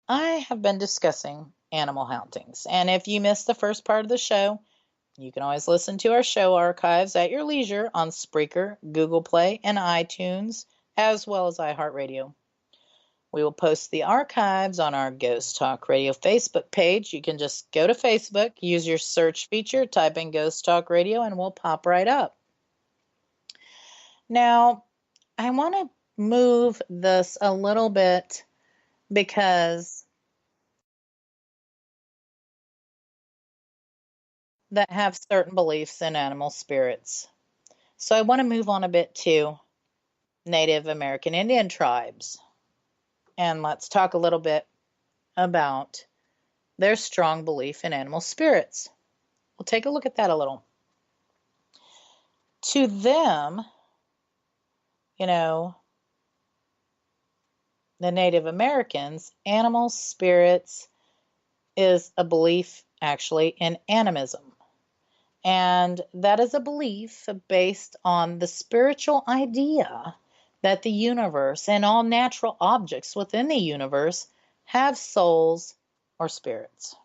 I have been discussing animal hauntings, and if you missed the first part of the show, you can always listen to our show archives at your leisure on Spreaker, Google Play, and iTunes, as well as iHeartRadio. We will post the archives on our Ghost Talk Radio Facebook page. You can just go to Facebook, use your search feature, type in Ghost Talk Radio, and we'll pop right up. Now, I want to move this a little bit because that have certain beliefs in animal spirits. So I want to move on a bit to Native American Indian tribes. And let's talk a little bit about their strong belief in animal spirits. We'll take a look at that a little. To them, the Native Americans, animal spirits is a belief actually in animism. And that is a belief based on the spiritual idea that the universe and all natural objects within the universe have souls or spirits.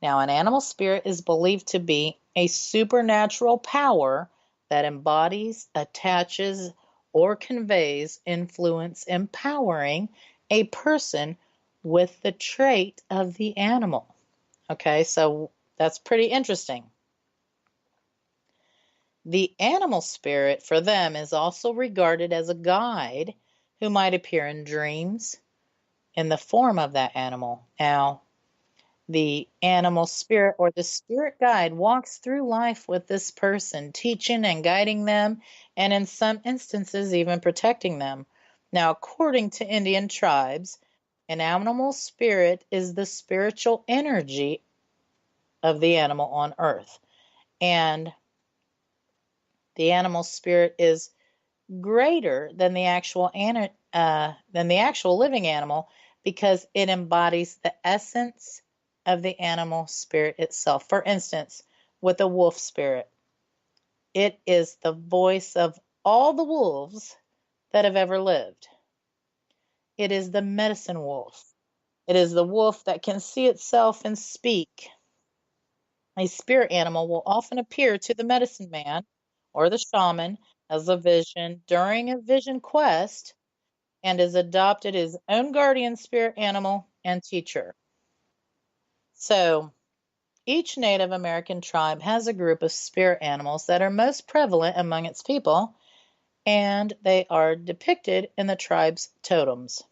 Now, an animal spirit is believed to be a supernatural power that embodies, attaches, or conveys influence empowering a person with the trait of the animal. Okay, so that's pretty interesting. The animal spirit for them is also regarded as a guide who might appear in dreams in the form of that animal. Now, the animal spirit or the spirit guide walks through life with this person, teaching and guiding them, and in some instances, even protecting them. Now, according to Indian tribes, an animal spirit is the spiritual energy of the animal on earth. And the animal spirit is greater than the actual living animal because it embodies the essence of the animal spirit itself. For instance, with a wolf spirit, it is the voice of all the wolves that have ever lived. It is the medicine wolf. It is the wolf that can see itself and speak. A spirit animal will often appear to the medicine man or the shaman as a vision during a vision quest and is adopted his own guardian spirit animal and teacher. So, each Native American tribe has a group of spirit animals that are most prevalent among its people, and they are depicted in the tribe's totems.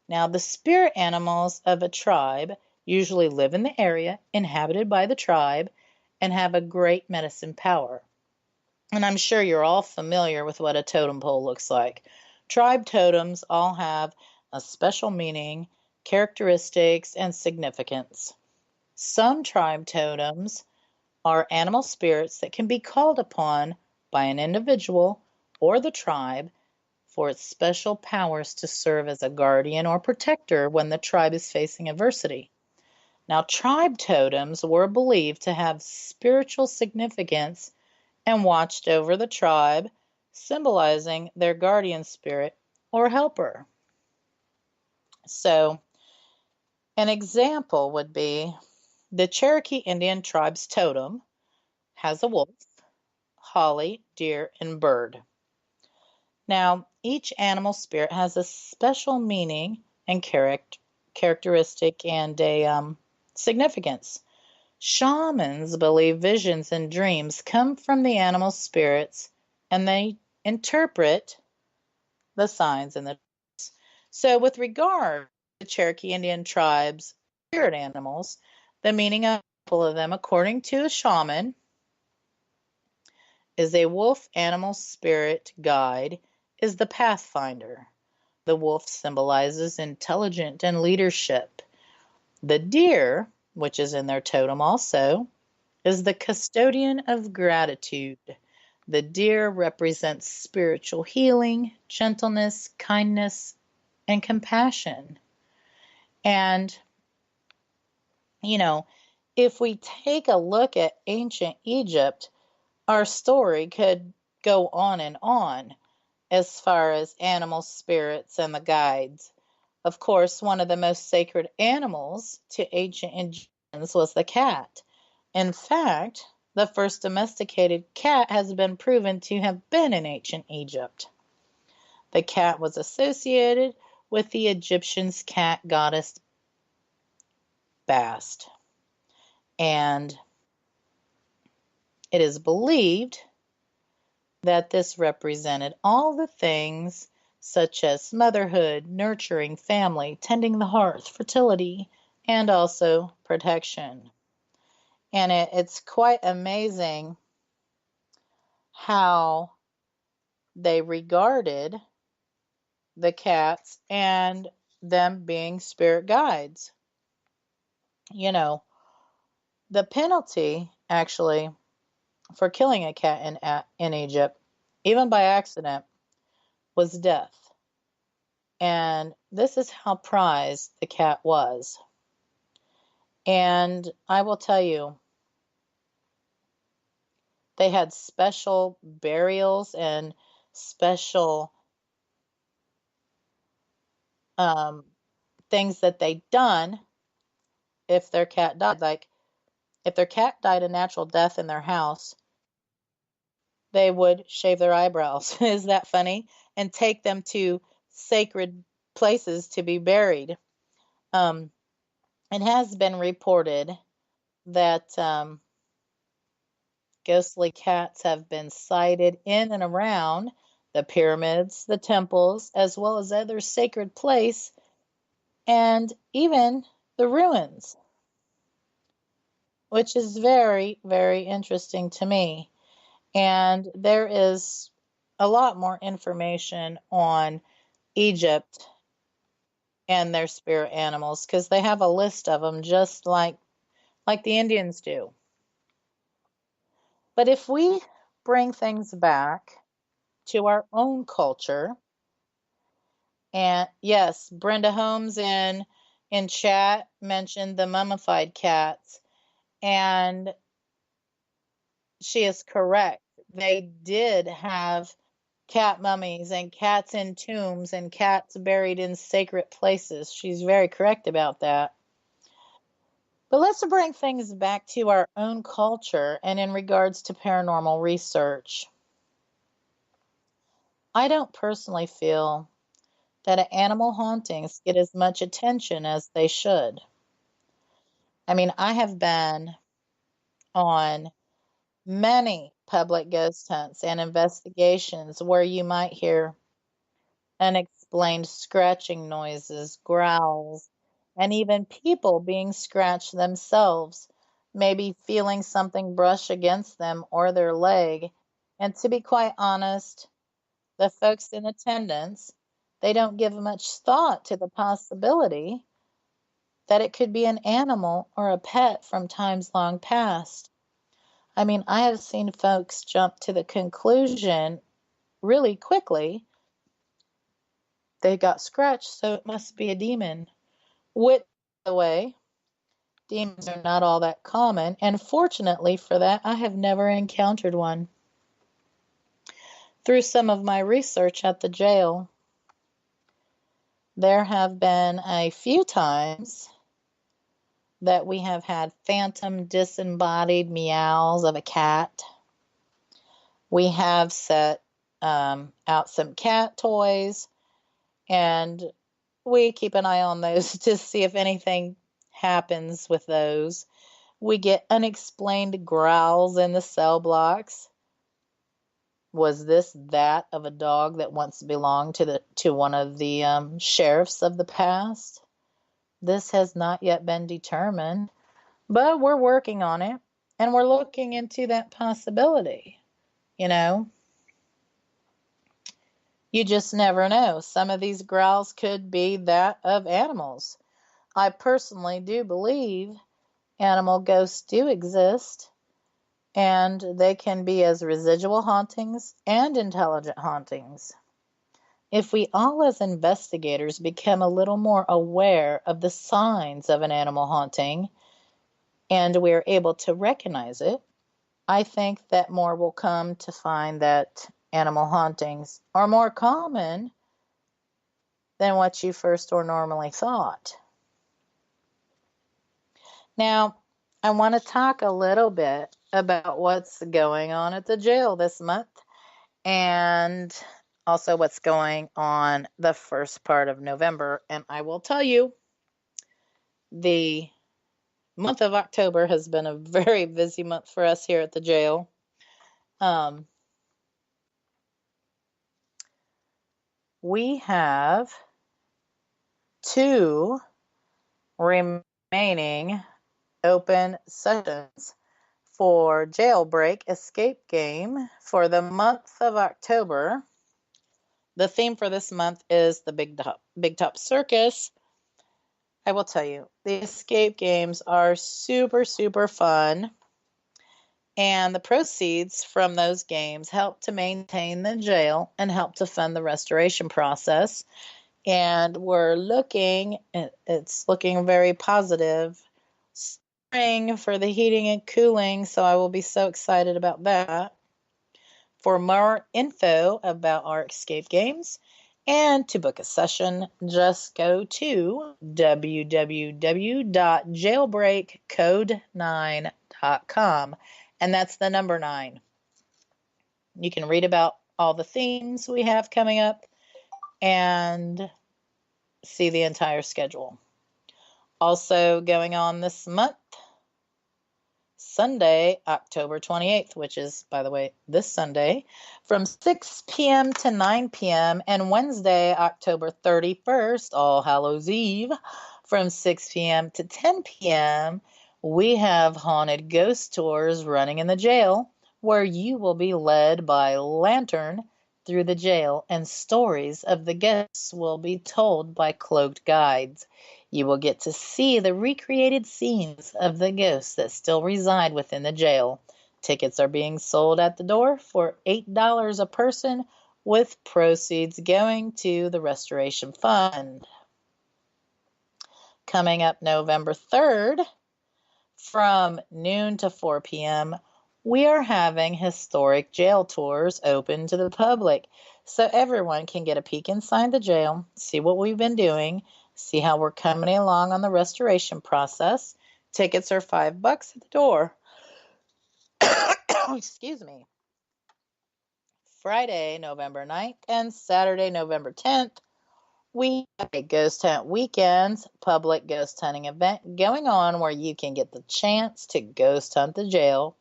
Now, the spirit animals of a tribe usually live in the area inhabited by the tribe and have a great medicine power. And I'm sure you're all familiar with what a totem pole looks like. Tribe totems all have a special meaning, characteristics, and significance. Some tribe totems are animal spirits that can be called upon by an individual or the tribe for its special powers to serve as a guardian or protector when the tribe is facing adversity. Now, tribe totems were believed to have spiritual significance and watched over the tribe, symbolizing their guardian spirit or helper. So, an example would be the Cherokee Indian tribe's totem has a wolf, holly, deer, and bird. Now, each animal spirit has a special meaning and characteristic and a significance. Shamans believe visions and dreams come from the animal spirits and they interpret the signs in the. So, with regard to the Cherokee Indian tribe's spirit animals, the meaning of them, according to a shaman, is a wolf animal spirit guide is the pathfinder. The wolf symbolizes intelligence and leadership. The deer, which is in their totem also, is the custodian of gratitude. The deer represents spiritual healing, gentleness, kindness, and compassion. And, if we take a look at ancient Egypt, our story could go on and on as far as animal spirits and the guides. Of course, one of the most sacred animals to ancient Egyptians was the cat. In fact, the first domesticated cat has been proven to have been in ancient Egypt. The cat was associated with the Egyptians' cat goddess Bast, and it is believed that this represented all the things such as motherhood, nurturing family, tending the hearth, fertility, and also protection. And it's quite amazing how they regarded the cats and them being spirit guides. You know, the penalty actually for killing a cat in Egypt, even by accident, was death. And this is how prized the cat was. And I will tell you, they had special burials and special um, things that they done if their cat died. Like if their cat died a natural death in their house, they would shave their eyebrows. Is that funny? And take them to sacred places to be buried. Um, it has been reported that ghostly cats have been sighted in and around the pyramids, the temples, as well as other sacred places, and even the ruins, which is very, very interesting to me. And there is a lot more information on Egypt and their spirit animals because they have a list of them just like the Indians do. But if we bring things back to our own culture, and yes, Brenda Holmes in chat mentioned the mummified cats, and she is correct. They did have cat mummies and cats in tombs and cats buried in sacred places. She's very correct about that. But let's bring things back to our own culture and in regards to paranormal research. I don't personally feel that animal hauntings get as much attention as they should. I mean, I have been on many public ghost hunts and investigations where you might hear unexplained scratching noises, growls, and even people being scratched themselves, maybe feeling something brush against them or their leg. And to be quite honest, the folks in attendance, they don't give much thought to the possibility that it could be an animal or a pet from times long past. I mean, I have seen folks jump to the conclusion really quickly they got scratched, so it must be a demon. Which, by the way, demons are not all that common, and fortunately for that, I have never encountered one. Through some of my research at the jail, there have been a few times that we have had phantom disembodied meows of a cat. We have set out some cat toys, and we keep an eye on those to see if anything happens with those. We get unexplained growls in the cell blocks. Was this that of a dog that once belonged to one of the sheriffs of the past? This has not yet been determined, but we're working on it, and we're looking into that possibility. You know, you just never know. Some of these growls could be that of animals. I personally do believe animal ghosts do exist, and they can be as residual hauntings and intelligent hauntings. If we all as investigators become a little more aware of the signs of an animal haunting and we're able to recognize it, I think that more will come to find that animal hauntings are more common than what you first or normally thought. Now, I want to talk a little bit about what's going on at the jail this month and also what's going on the first part of November. And I will tell you, the month of October has been a very busy month for us here at the jail. We have 2 remaining open sessions for Jailbreak Escape Game for the month of October. The theme for this month is the Big Top Circus. I will tell you, the escape games are super, super fun. And the proceeds from those games help to maintain the jail and help to fund the restoration process. And it's looking very positive. Spring for the heating and cooling, so I will be so excited about that. For more info about our escape games and to book a session, just go to www.jailbreakcode9.com, and that's the number 9. You can read about all the themes we have coming up and see the entire schedule. Also going on this month, Sunday, October 28th, which is, by the way, this Sunday, from 6 p.m. to 9 p.m., and Wednesday, October 31st, All Hallows Eve, from 6 p.m. to 10 p.m., we have haunted ghost tours running in the jail, where you will be led by lantern through the jail, and stories of the ghosts will be told by cloaked guides. You will get to see the recreated scenes of the ghosts that still reside within the jail. Tickets are being sold at the door for $8 a person, with proceeds going to the Restoration Fund. Coming up November 3rd, from noon to 4 p.m., we are having historic jail tours open to the public, so everyone can get a peek inside the jail, see what we've been doing, see how we're coming along on the restoration process. Tickets are $5 at the door. Excuse me. Friday, November 9th and Saturday, November 10th, we have a Ghost Hunt Weekends public ghost hunting event going on where you can get the chance to ghost hunt the jail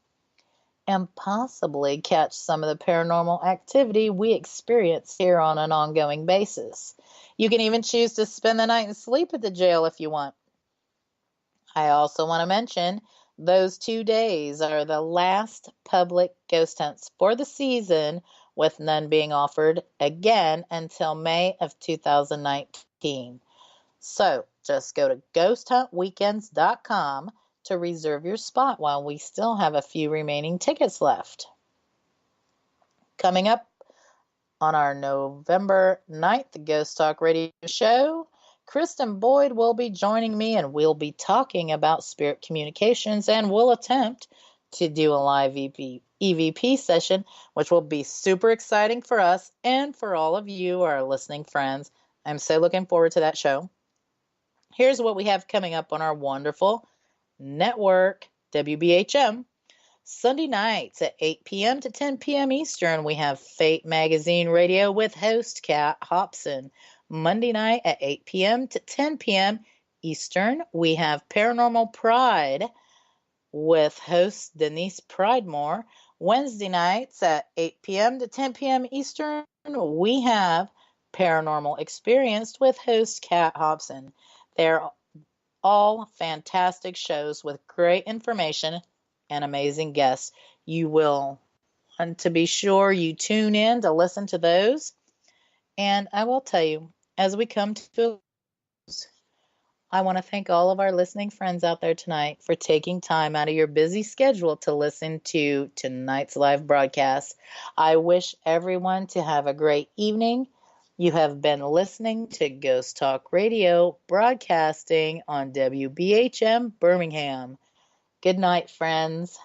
and possibly catch some of the paranormal activity we experience here on an ongoing basis. You can even choose to spend the night and sleep at the jail if you want. I also want to mention those 2 days are the last public ghost hunts for the season, with none being offered again until May of 2019. So just go to ghosthuntweekends.com to reserve your spot while we still have a few remaining tickets left. Coming up on our November 9th Ghost Talk Radio show, Kristen Boyd will be joining me, and we'll be talking about spirit communications, and we'll attempt to do a live EVP session, which will be super exciting for us and for all of you, our listening friends. I'm so looking forward to that show. Here's what we have coming up on our wonderful network, WBHM. Sunday nights at 8 p.m. to 10 p.m. Eastern, we have Fate Magazine Radio with host Kat Hobson. Monday night at 8 p.m. to 10 p.m. Eastern, we have Paranormal Pride with host Denise Pridemore. Wednesday nights at 8 p.m. to 10 p.m. Eastern, we have Paranormal Experienced with host Kat Hobson. They're all fantastic shows with great information and amazing guests. You will want to be sure you tune in to listen to those. And I will tell you, as we come to a close, I want to thank all of our listening friends out there tonight for taking time out of your busy schedule to listen to tonight's live broadcast. I wish everyone to have a great evening. You have been listening to Ghost Talk Radio, broadcasting on WBHM Birmingham. Good night, friends.